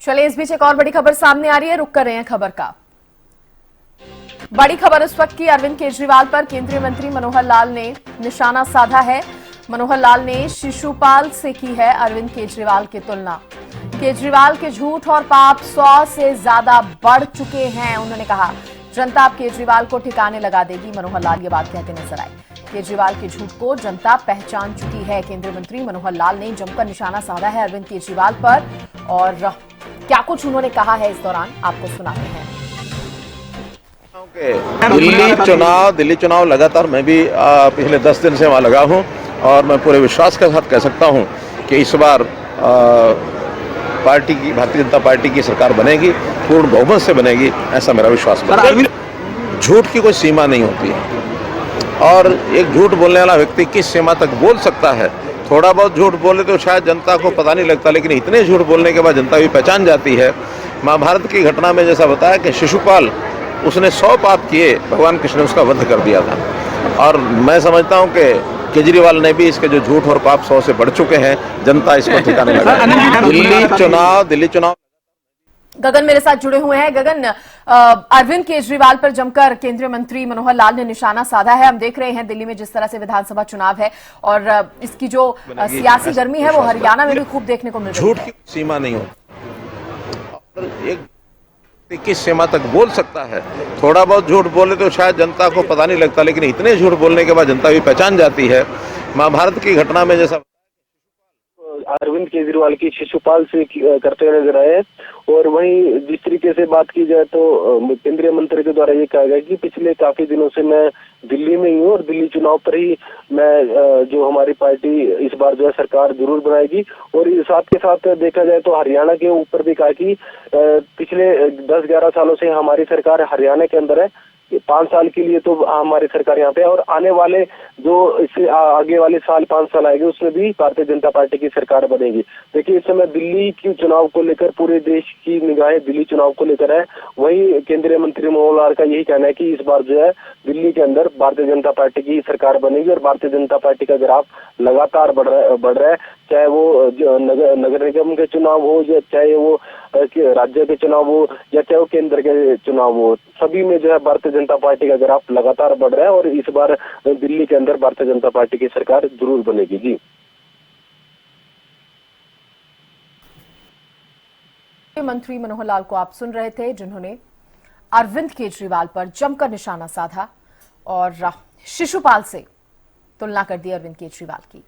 चलिए इस बीच एक और बड़ी खबर सामने आ रही है, रुक कर रहे हैं खबर का। बड़ी खबर इस वक्त की अरविंद केजरीवाल पर केंद्रीय मंत्री मनोहर लाल ने निशाना साधा है। मनोहर लाल ने शिशुपाल से की है अरविंद केजरीवाल की तुलना। केजरीवाल के झूठ और पाप 100 से ज्यादा बढ़ चुके हैं। उन्होंने कहा जनता अब केजरीवाल को ठिकाने लगा देगी। मनोहर लाल ये बात कहते नजर आए। केजरीवाल के झूठ को जनता पहचान चुकी है। केंद्रीय मंत्री मनोहर लाल ने जमकर निशाना साधा है अरविंद केजरीवाल पर, और क्या कुछ उन्होंने कहा है इस दौरान आपको सुनाते हैं। दिल्ली चुनाव लगातार मैं भी पिछले 10 दिन से वहां लगा हूं, और मैं पूरे विश्वास के साथ कह सकता हूं कि इस बार भारतीय जनता पार्टी की सरकार बनेगी, पूर्ण बहुमत से बनेगी, ऐसा मेरा विश्वास है। झूठ की कोई सीमा नहीं होती है, और एक झूठ बोलने वाला व्यक्ति किस सीमा तक बोल सकता है। थोड़ा बहुत झूठ बोले तो शायद जनता को पता नहीं लगता, लेकिन इतने झूठ बोलने के बाद जनता भी पहचान जाती है। महाभारत की घटना में जैसा बताया कि शिशुपाल, उसने 100 पाप किए, भगवान कृष्ण ने उसका वध कर दिया था। और मैं समझता हूं कि केजरीवाल ने भी इसके जो झूठ और पाप 100 से बढ़ चुके हैं, जनता इसको ठिकाने लगा। दिल्ली चुनाव गगन मेरे साथ जुड़े हुए हैं। गगन, अरविंद केजरीवाल पर जमकर केंद्रीय मंत्री मनोहर लाल ने निशाना साधा है। हम देख रहे हैं दिल्ली में जिस तरह से विधानसभा चुनाव है, और इसकी जो सियासी गर्मी है वो हरियाणा में भी खूब देखने को मिल रही है। झूठ की सीमा नहीं होती, एक किस सीमा तक बोल सकता है। थोड़ा बहुत झूठ बोले तो शायद जनता को पता नहीं लगता, लेकिन इतने झूठ बोलने के बाद जनता भी पहचान जाती है। महाभारत की घटना में जैसा अरविंद केजरीवाल की शिशुपाल से करते हुए नजर आए। और वहीं जिस तरीके से बात की जाए तो केंद्रीय मंत्री के द्वारा ये कहा गया कि पिछले काफी दिनों से मैं दिल्ली में ही हूँ, और दिल्ली चुनाव पर ही मैं जो हमारी पार्टी इस बार जो है सरकार जरूर बनाएगी। और साथ के साथ देखा जाए तो हरियाणा के ऊपर भी कहा कि पिछले 10-11 सालों से हमारी सरकार हरियाणा के अंदर है। 5 साल के लिए तो हमारी सरकार यहाँ पे है, और आने वाले जो इससे आगे वाले 5 साल आएंगे उसमें भी भारतीय जनता पार्टी की सरकार बनेगी। देखिए इस समय दिल्ली की चुनाव को लेकर पूरे देश की निगाहें दिल्ली चुनाव को लेकर है। वहीं केंद्रीय मंत्री मनोहर लाल का यही कहना है कि इस बार जो है दिल्ली के अंदर भारतीय जनता पार्टी की सरकार बनेगी, और भारतीय जनता पार्टी का ग्राफ लगातार बढ़ रहा है। चाहे वो नगर निगम के चुनाव हो, या चाहे वो राज्य के चुनाव हो, या चाहे वो केंद्र के चुनाव हो, सभी में जो है भारतीय जनता पार्टी का ग्राफ लगातार बढ़ रहा है। और इस बार दिल्ली के अंदर भारतीय जनता पार्टी की सरकार जरूर बनेगी। जी, मंत्री मनोहर लाल को आप सुन रहे थे, जिन्होंने अरविंद केजरीवाल पर जमकर निशाना साधा और शिशुपाल से तुलना कर दी अरविंद केजरीवाल की।